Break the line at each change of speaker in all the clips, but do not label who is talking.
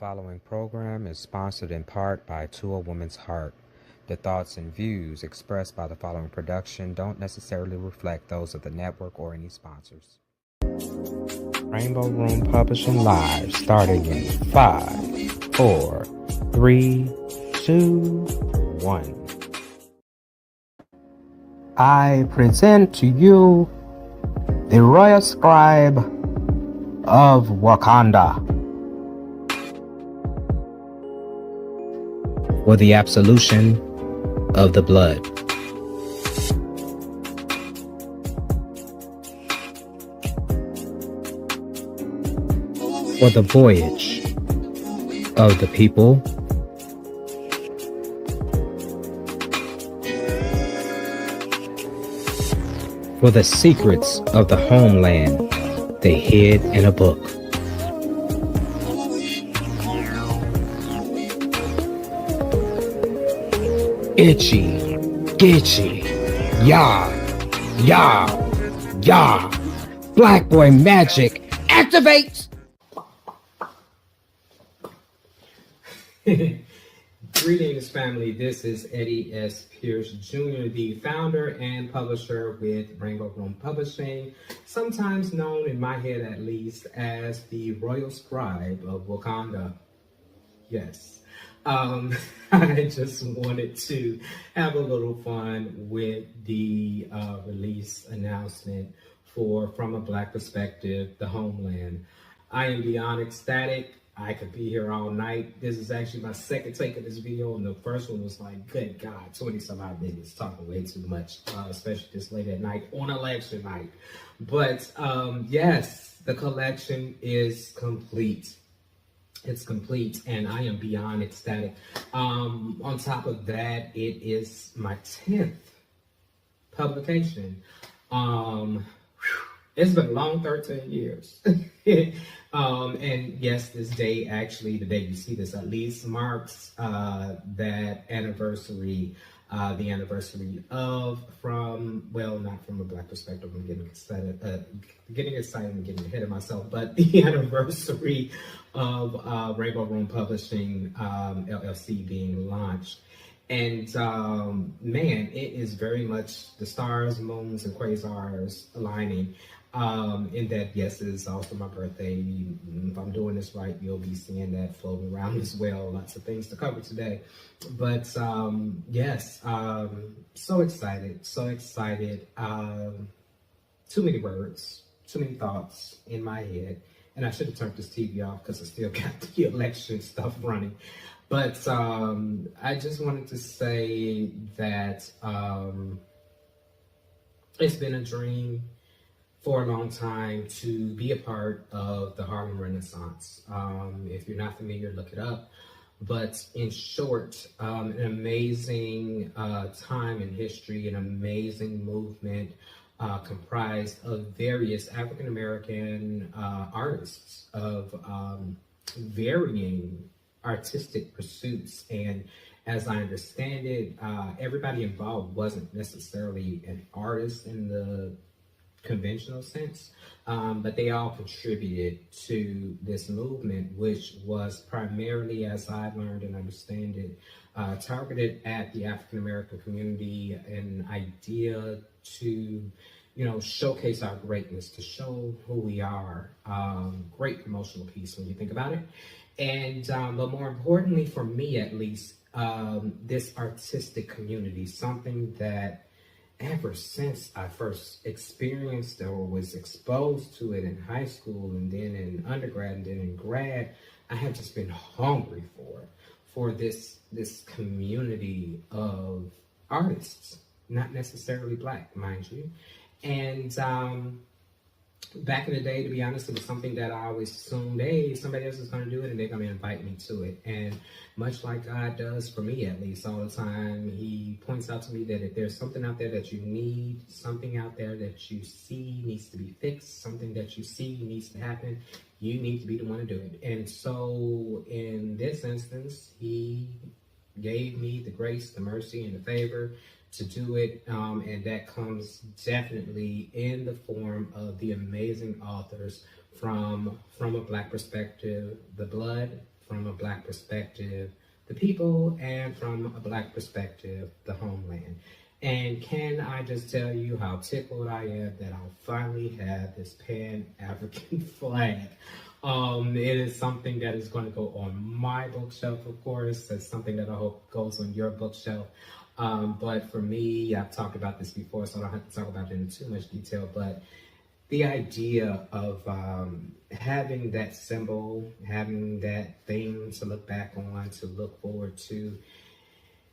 following program is sponsored in part by To a Woman's Heart. The thoughts and views expressed by the following production don't necessarily reflect those of the network or any sponsors. Rainbow Room Publishing Live, starting in 5, 4, 3, 2, 1. I present to you the Royal Scribe of Wakanda for the absolution of the blood. For the voyage of the people, for the secrets of the homeland they hid in a book. Itchy, Gitchy, Yah, Yah, Yah. Black Boy Magic, activate! Greetings, family. This is Eddie S. Pierce Jr., the founder and publisher with Rainbow Room Publishing, sometimes known in my head at least as the Royal Scribe of Wakanda. Yes. I just wanted to have a little fun with the release announcement for From a Black Perspective, the Homeland. I am beyond ecstatic. I could be here all night. This is actually my second take of this video, and the first one was like, good God, 20-some odd minutes, talking way too much, especially this late at night on election night. But yes, the collection is complete. It's complete, and I am beyond ecstatic. On top of that, it is my 10th publication. It's been a long 13 years. And yes, this day, actually, the day you see this at least, marks that anniversary, the anniversary of not From a Black Perspective, I'm getting excited and getting ahead of myself, but the anniversary of Rainbow Room Publishing, LLC being launched. And man, it is very much the stars, moons, and quasars aligning. In that, yes, it is also my birthday. If I'm doing this right, you'll be seeing that floating around as well. Lots of things to cover today. But yes, so excited. Too many words, too many thoughts in my head. And I should have turned this TV off because I still got the election stuff running. But I just wanted to say that it's been a dream for a long time to be a part of the Harlem Renaissance. If you're not familiar, look it up. But in short, an amazing time in history, an amazing movement comprised of various African-American artists of varying artistic pursuits. And as I understand it, everybody involved wasn't necessarily an artist in the conventional sense, but they all contributed to this movement, which was primarily, as I learned and understand it, targeted at the African-American community, an idea to, showcase our greatness, to show who we are. Great promotional piece when you think about it. And, but more importantly, for me at least, this artistic community, something that ever since I first experienced or was exposed to it in high school and then in undergrad and then in grad, I have just been hungry for this community of artists, not necessarily Black, mind you. And back in the day, to be honest, it was something that I always assumed, hey, somebody else is going to do it and they're going to invite me to it. And much like God does for me, at least all the time, he points out to me that if there's something out there that you need, something out there that you see needs to be fixed, something that you see needs to happen, you need to be the one to do it. And so in this instance, he gave me the grace, the mercy, and the favor to do it, and that comes definitely in the form of the amazing authors from a Black Perspective, The Blood, from a Black perspective, the people, and from a Black perspective, the homeland. And can I just tell you how tickled I am that I'll finally have this Pan-African flag. It is something that is going to go on my bookshelf, of course. It's something that I hope goes on your bookshelf. But for me, I've talked about this before, so I don't have to talk about it in too much detail, but the idea of having that symbol, having that thing to look back on, to look forward to,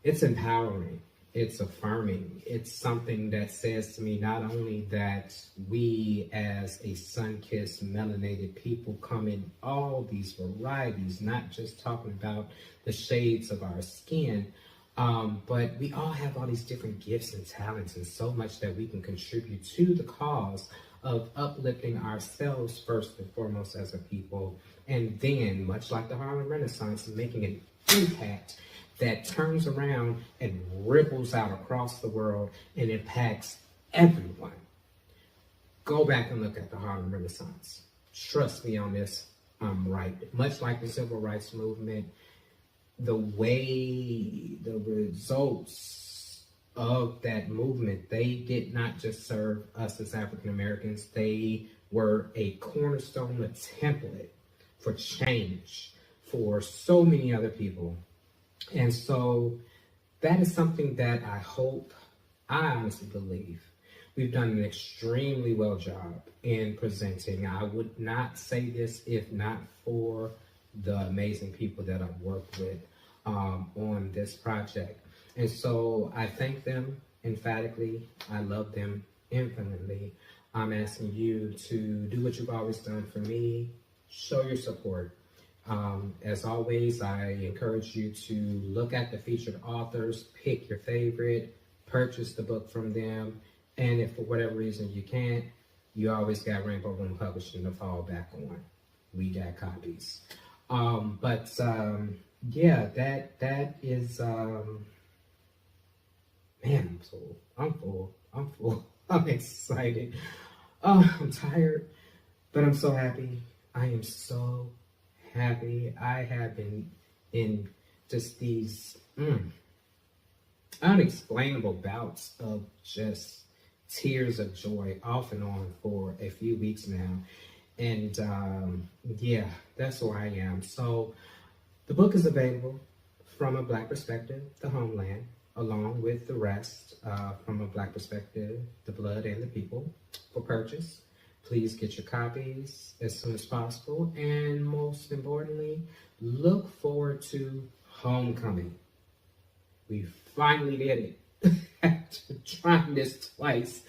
it's empowering. It's affirming. It's something that says to me not only that we as a sun-kissed melanated people come in all these varieties, not just talking about the shades of our skin, but we all have all these different gifts and talents and so much that we can contribute to the cause of uplifting ourselves first and foremost as a people, and then, much like the Harlem Renaissance, making an impact that turns around and ripples out across the world and impacts everyone. Go back and look at the Harlem Renaissance. Trust me on this, I'm right. Much like the Civil Rights Movement, the way the results of that movement, they did not just serve us as African Americans, they were a cornerstone, a template for change for so many other people. And so that is something that I hope, I honestly believe, we've done an extremely well job in presenting. I would not say this if not for the amazing people that I've worked with on this project. And so I thank them emphatically. I love them infinitely. I'm asking you to do what you've always done for me. Show your support. As always, I encourage you to look at the featured authors, pick your favorite, purchase the book from them, and if for whatever reason you can't, you always got Rainbow Room Publishing to fall back on. We got copies. Yeah, that is, man, I'm full, I'm excited. I'm tired, but I'm so happy. I am so happy. I have been in just these unexplainable bouts of just tears of joy off and on for a few weeks now. And yeah, that's where I am. So the book is available from a Black perspective, The Homeland, along with the rest from a Black perspective, The Blood and the People, for purchase. Please get your copies as soon as possible. And most importantly, look forward to Homecoming. We finally did it. After trying this twice,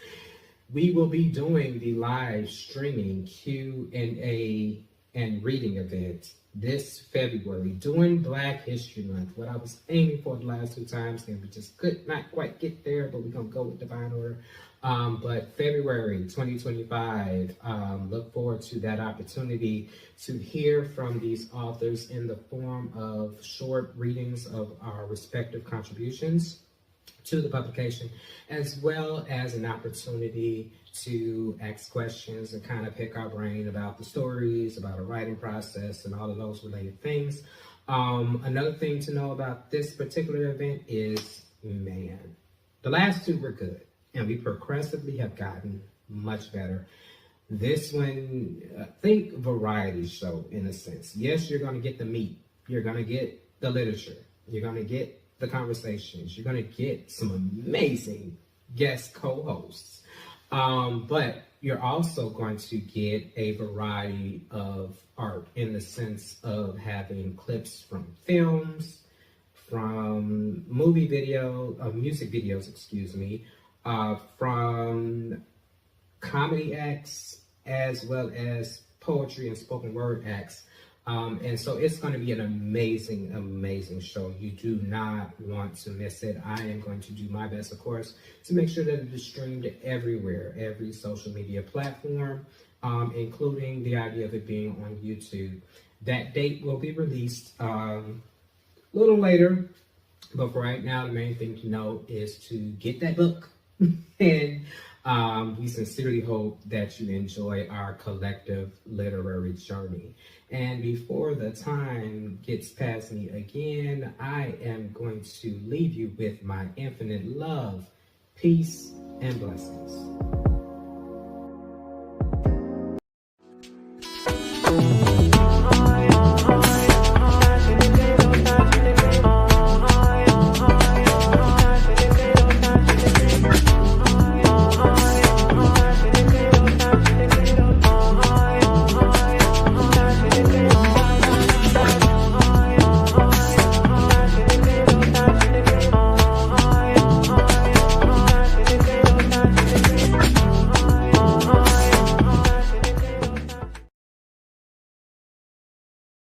we will be doing the live streaming Q&A and reading event this February during Black History Month. What I was aiming for the last 2 times, and we just could not quite get there, but we're gonna go with divine order. But February 2025, look forward to that opportunity to hear from these authors in the form of short readings of our respective contributions to the publication, as well as an opportunity to ask questions and kind of pick our brain about the stories, about our writing process, and all of those related things. Another thing to know about this particular event is, man, the last 2 were good, and we progressively have gotten much better. This one, think variety show in a sense. Yes, you're going to get the meat. You're going to get the literature. You're going to get the conversations. You're going to get some amazing guest co-hosts. But you're also going to get a variety of art in the sense of having clips from films, from music videos, from comedy acts, as well as poetry and spoken word acts. And so it's going to be an amazing, amazing show. You do not want to miss it. I am going to do my best, of course, to make sure that it is streamed everywhere, every social media platform, including the idea of it being on YouTube. That date will be released a little later, but for right now, the main thing to know is to get that book and We sincerely hope that you enjoy our collective literary journey. And before the time gets past me again, I am going to leave you with my infinite love, peace, and blessings.